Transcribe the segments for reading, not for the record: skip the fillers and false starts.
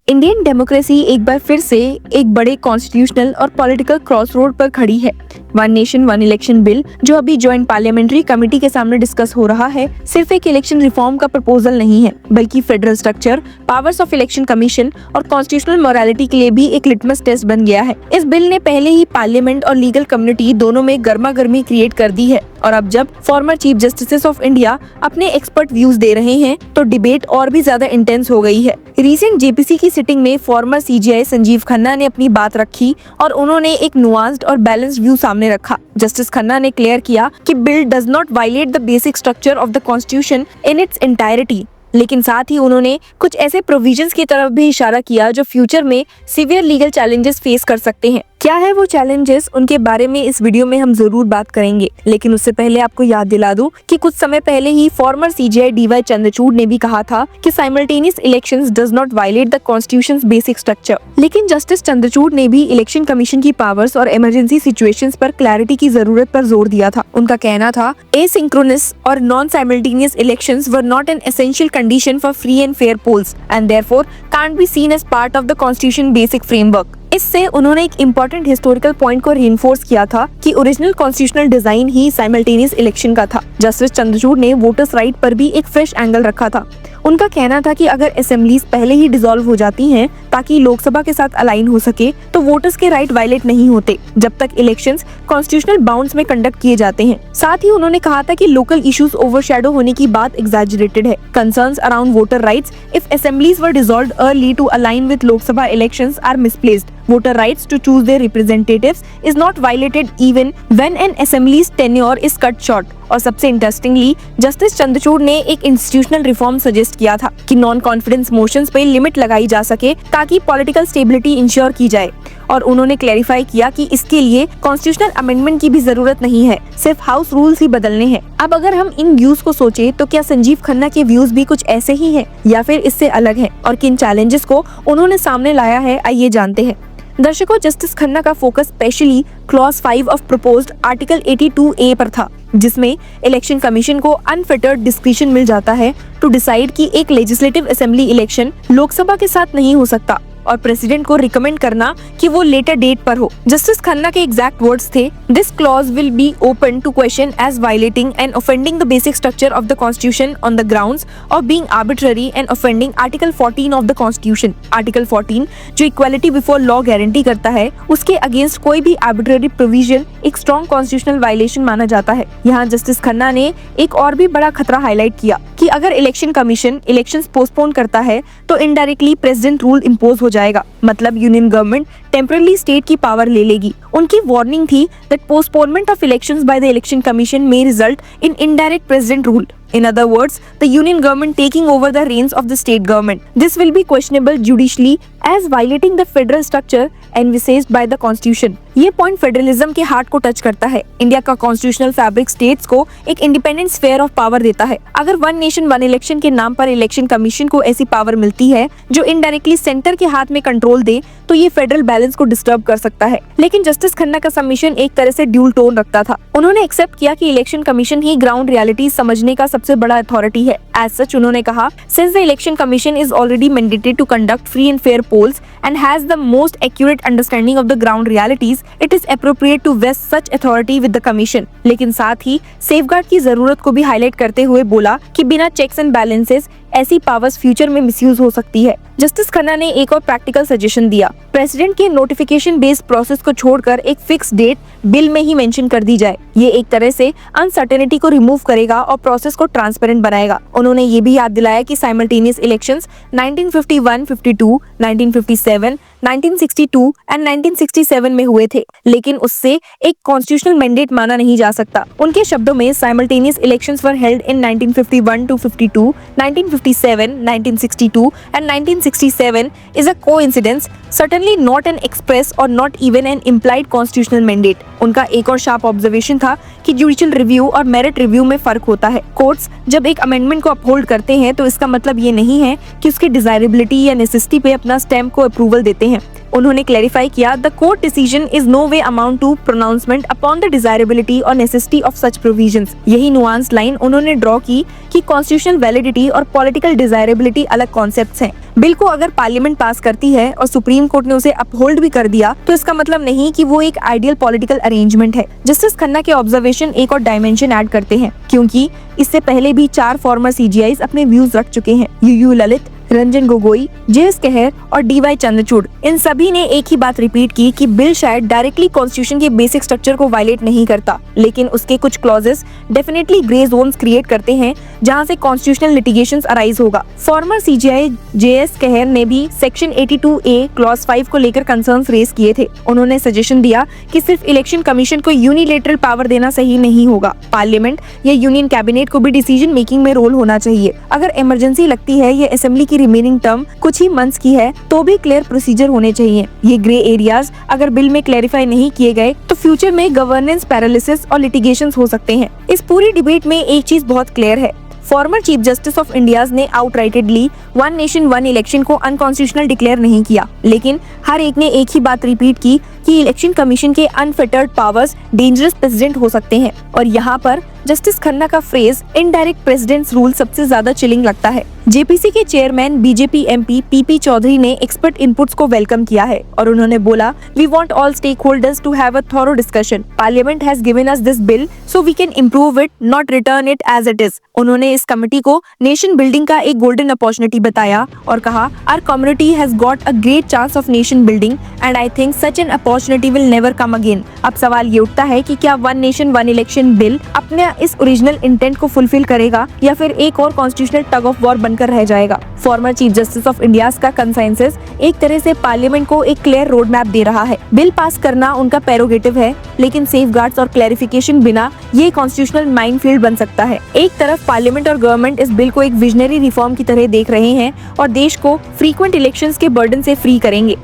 Indian democracy एक बार फिर से एक बड़े कॉन्स्टिट्यूशनल और पॉलिटिकल क्रॉसरोड पर खड़ी है। One nation one election bill जो अभी ज्वाइंट पार्लियामेंट्री कमेटी के सामने डिस्कस हो रहा है, सिर्फ एक इलेक्शन रिफॉर्म का प्रपोजल नहीं है, बल्कि federal structure, powers of election commission और कॉन्स्टिट्यूशनल मोरालिटी के लिए भी एक लिटमस टेस्ट बन गया है। इस बिल ने पहले ही पार्लियामेंट और लीगल कम्युनिटी दोनों में गर्मा गर्मी क्रिएट कर दी है, और अब जब former chief justice of India अपने एक्सपर्ट व्यूज दे रहे हैं, तो डिबेट और भी ज्यादा इंटेंस हो गई है। रिसेंट जेपीसी की सिटिंग में फॉर्मर सीजीआई संजीव खन्ना ने अपनी बात रखी और उन्होंने एक नुआंस्ड और बैलेंस्ड व्यू सामने रखा। जस्टिस खन्ना ने क्लियर किया कि bill does not violate the basic structure of the constitution in its entirety, लेकिन साथ ही उन्होंने कुछ ऐसे प्रोविजंस की तरफ भी इशारा किया जो फ्यूचर में सीवियर लीगल चैलेंजेस फेस कर सकते हैं। क्या है वो चैलेंजेस, उनके बारे में इस वीडियो में हम जरूर बात करेंगे, लेकिन उससे पहले आपको याद दिला दूं कि कुछ समय पहले ही फॉर्मर सीजीआई डीवाई चंद्रचूड़ ने भी कहा था कि simultaneous elections does not violate the constitutions basic structure. लेकिन जस्टिस चंद्रचूड़ ने भी इलेक्शन कमीशन की पावर्स और इमरजेंसी सिचुएशंस पर क्लैरिटी की जरूरत पर जोर दिया था। उनका कहना था एसिंक्रोनस और non simultaneous elections were not an essential condition for free and fair polls and therefore can't be seen as part of the constitution basic framework. इससे उन्होंने एक इम्पोर्टेंट हिस्टोरिकल पॉइंट को रीइंफोर्स किया था कि ओरिजिनल कॉन्स्टिट्यूशनल डिजाइन ही simultaneous election का था। जस्टिस चंद्रचूड़ ने वोटर्स राइट पर भी एक फ्रेश एंगल रखा था। उनका कहना था कि अगर असेंबलीज पहले ही डिसॉल्व हो जाती हैं ताकि लोकसभा के साथ अलाइन हो सके, तो वोटर्स के राइट वायलेट नहीं होते जब तक इलेक्शंस कॉन्स्टिट्यूशनल बाउंड्स में कंडक्ट किए जाते हैं। साथ ही उन्होंने कहा था कि लोकल इश्यूज ओवरशैडो होने की बात एग्जैजरेटेड है। Concerns around voter rights if assemblies were dissolved early to align with Lok Sabha elections are misplaced. Voter rights to choose their representatives is not violated even when an assembly's tenure is cut short। और सबसे interestingly justice Chandrachud ने एक institutional reform suggest किया था कि non confidence motions पे limit लगाई जा सके ताकि पॉलिटिकल स्टेबिलिटी इंश्योर की जाए, और उन्होंने क्लैरिफाई किया कि इसके लिए कॉन्स्टिट्यूशनल अमेंडमेंट की भी जरूरत नहीं है, सिर्फ हाउस रूल्स ही बदलने हैं। अब अगर हम इन व्यूज को सोचे तो क्या संजीव खन्ना के व्यूज भी कुछ ऐसे ही हैं या फिर इससे अलग हैं, और किन चैलेंजेस को उन्होंने सामने लाया है, आइए जानते हैं। दर्शकों, जस्टिस खन्ना का focus specially clause 5 of proposed article 82A पर था, जिसमें इलेक्शन कमीशन को अनफिटर्ड डिस्क्रिशन मिल जाता है टू डिसाइड कि एक लेजिस्लेटिव असेंबली इलेक्शन लोकसभा के साथ नहीं हो सकता, और प्रेसिडेंट को रिकमेंड करना कि वो लेटर डेट पर हो। जस्टिस खन्ना के एग्जैक्ट वर्ड्स थे, this clause will be open to question as violating and offending the basic structure of the constitution on the grounds of being arbitrary and offending article 14 of the constitution. Article 14 जो equality before law guarantee करता है, उसके against कोई भी arbitrary provision एक strong constitutional violation माना जाता है। यहाँ जस्टिस खन्ना ने एक और भी बड़ा खतरा हाईलाइट किया कि अगर इलेक्शन कमीशन इलेक्शंस पोस्टपोन करता है तो इनडायरेक्टली प्रेसिडेंट रूल इम्पोज हो जाएगा, मतलब यूनियन गवर्नमेंट टेम्पररी स्टेट की पावर ले लेगी। उनकी वार्निंग थी that postponement of elections by the election commission may result in indirect president rule. In other words, the union government taking over the reins of the state government. This will be questionable judicially as violating the federal structure envisaged by the constitution. ये point federalism के heart को touch करता है। India का constitutional fabric states को एक independent sphere of power देता है। अगर वन नेशन वन इलेक्शन के नाम पर इलेक्शन कमीशन को ऐसी पावर मिलती है जो इनडायरेक्टली सेंटर के हाथ में कंट्रोल दे, तो ये फेडरल बैलेंस को डिस्टर्ब कर सकता है। लेकिन जस्टिस खन्ना का सबमिशन एक तरह से ड्यूल टोन रखता था। उन्होंने एक्सेप्ट किया कि इलेक्शन कमीशन ही ग्राउंड रियलिटी समझने का सबसे बड़ा अथॉरिटी है। एज सच उन्होंने कहा, since the election commission is already mandated to conduct free and fair polls and has the most accurate understanding of the ground realities, it is appropriate to vest such authority with the commission. लेकिन साथ ही safeguard की जरूरत को भी highlight करते हुए बोला कि बिना चेक्स एंड बैलेंसेस ऐसी पावर्स फ्यूचर में मिसयूज हो सकती है। जस्टिस खन्ना ने एक और प्रैक्टिकल सजेशन दिया, प्रेसिडेंट के नोटिफिकेशन बेस्ड प्रोसेस को छोड़कर एक फिक्स डेट बिल में ही मेंशन कर दी जाए। ये एक तरह से अनसर्टेनिटी को रिमूव करेगा और प्रोसेस को ट्रांसपेरेंट बनाएगा। उन्होंने ये भी याद दिलाया कि साइमल्टेनियस इलेक्शंस 1951, 52, 1957, 1962 एंड 1967 में हुए थे, लेकिन उससे एक कॉन्स्टिट्यूशनल मैंडेट माना नहीं जा सकता। उनके शब्दों में simultaneous elections were held in 1951 to 52, 1957, 1962 and 1967 is a coincidence, certainly not an express or not even an implied constitutional mandate। उनका एक और शार्प ऑब्जर्वेशन था कि जुडिशियल रिव्यू और मेरिट रिव्यू में फर्क होता है। कोर्ट्स जब एक अमेंडमेंट को अपहोल्ड करते हैं तो इसका मतलब ये नहीं है कि उसकी डिजायरेबिलिटी या नेसेसिटी पे अपना स्टैम्प को अप्रूवल देते हैं। उन्होंने क्लैरिफाई किया, the court decision is no way amount to pronouncement upon the desirability और नेसेसिटी ऑफ सच प्रोविजंस। यही नुआंस लाइन उन्होंने ड्रॉ की कि कॉन्स्टिट्यूशनल वैलिडिटी और पॉलिटिकल डिजायरेबिलिटी अलग कॉन्सेप्ट्स हैं, बिल को अगर पार्लियामेंट पास करती है और सुप्रीम कोर्ट ने उसे अपहोल्ड भी कर दिया तो इसका मतलब नहीं कि वो एक आइडियल पॉलिटिकल अरेंजमेंट है। जस्टिस खन्ना के ऑब्जर्वेशन एक और डायमेंशन ऐड करते हैं, क्योंकि इससे पहले भी 4 फॉर्मर सीजीआईज अपने व्यूज रख चुके हैं। यूयू ललित, रंजन गोगोई, जेएस कहर और डीवाई चंद्रचूड़, इन सभी ने एक ही बात रिपीट की कि बिल शायद डायरेक्टली कॉन्स्टिट्यूशन के बेसिक स्ट्रक्चर को वायलेट नहीं करता, लेकिन उसके कुछ clauses definitely grey zones create करते हैं जहां से कॉन्स्टिट्यूशनल लिटिगेशंस अराइज होगा। फॉर्मर सीजीआई जेएस कहर ने भी सेक्शन 82A क्लॉज 5 को लेकर कंसर्न्स रेज किए थे। उन्होंने सजेशन दिया कि सिर्फ इलेक्शन कमीशन को यूनिलेटरल पावर देना सही नहीं होगा, पार्लियामेंट या यूनियन कैबिनेट को भी डिसीजन मेकिंग में रोल होना चाहिए। अगर इमरजेंसी लगती है या असेंबली की रिमेनिंग टर्म कुछ ही मंथ्स की है तो भी क्लियर प्रोसीजर होने चाहिए। ये ग्रे एरियाज अगर बिल में क्लैरिफाई नहीं किए गए तो फ्यूचर में गवर्नेंस पैरालिसिस और लिटिगेशंस हो सकते हैं। इस पूरी डिबेट में एक चीज बहुत क्लियर है, former chief justice of India ने आउटराइटेडली वन नेशन वन इलेक्शन को अनकॉन्स्टिट्यूशनल डिक्लेयर नहीं किया, लेकिन हर एक ने एक ही बात रिपीट की कि इलेक्शन कमीशन के अनफिटर्ड पावर्स डेंजरस प्रेसिडेंट हो सकते हैं। और यहाँ पर जस्टिस खन्ना का फ्रेज इनडायरेक्ट प्रेसिडेंट्स रूल सबसे ज्यादा चिलिंग लगता है। जेपीसी के chairman BJP MP PP Chaudhary ने एक्सपर्ट इनपुट्स को वेलकम किया है और उन्होंने बोला, we want all stakeholders to have a thorough discussion. Parliament has given us this bill so we can improve it, not return it as it is. उन्होंने इस committee को nation building का एक गोल्डन अपॉर्चुनिटी बताया और कहा, our community has got a great chance of nation building and I think such an opportunity will never come again. अब सवाल ये उठता है कि क्या one nation one election bill अपने इस ओरिजिनल इंटेंट को फुलफिल करेगा या फिर एक और कॉन्स्टिट्यूशनल टग ऑफ वॉर बनकर रह जाएगा। Former chief justice of India का कंसेंसस एक तरह से पार्लियामेंट को एक क्लियर रोड मैप दे रहा है। बिल पास करना उनका प्रेरोगेटिव है, लेकिन सेफगार्ड्स और क्लैरिफिकेशन बिना ये कॉन्स्टिट्यूशनल माइनफील्ड बन सकता है। एक तरफ पार्लियामेंट और गवर्नमेंट इस बिल को एक विजनरी रिफॉर्म की तरह देख रहे हैं और देश को फ्रीक्वेंट इलेक्शंस के बर्डन से फ्री करेंगे,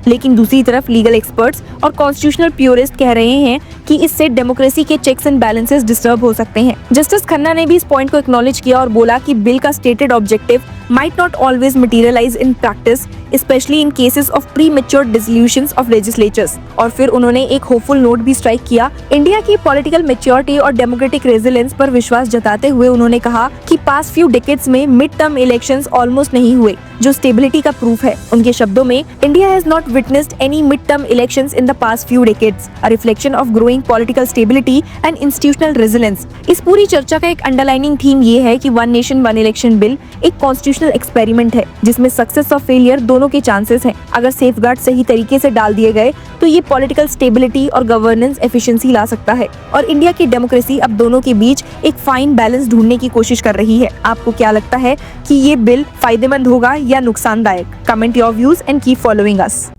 लेकिन दूसरी तरफ लीगल एक्सपर्ट्स और कॉन्स्टिट्यूशनल प्योरिस्ट कह रहे हैं कि इससे डेमोक्रेसी के चेक्स एंड बैलेंसेस डिस्टर्ब हो सकते हैं। जस्टिस खन्ना ने भी इस पॉइंट को एक्नॉलेज किया और बोला कि बिल का stated objective might not always materialize in practice, especially in cases of premature dissolutions of legislatures। और फिर उन्होंने एक होपफुल नोट भी स्ट्राइक किया। इंडिया की पॉलिटिकल मैच्योरिटी और डेमोक्रेटिक रेजिलेंस पर विश्वास जताते हुए उन्होंने कहा कि पास्ट फ्यू डिकेड्स में मिड टर्म इलेक्शंस ऑलमोस्ट नहीं हुए, जो स्टेबिलिटी का प्रूफ है। उनके शब्दों में, India has not witnessed any mid term elections in the past few decades, a reflection of growing political stability and institutional resilience. इस पूरी चर्चा का एक अंडरलाइनिंग थीम ये है कि one nation one election bill एक कॉन्स्टिट्यूशनल एक्सपेरिमेंट है जिसमें सक्सेस और फेलियर दोनों के चांसेस हैं। अगर सेफगार्ड सही तरीके से डाल दिए गए तो ये पॉलिटिकल स्टेबिलिटी और गवर्नेंस एफिशिएंसी ला सकता है और इंडिया की डेमोक्रेसी अब दोनों के बीच एक फाइन बैलेंस ढूंढने की कोशिश कर रही है। आपको क्या लगता है कि ये बिल फायदेमंद होगा या नुकसानदायक? Comment your views and keep following us.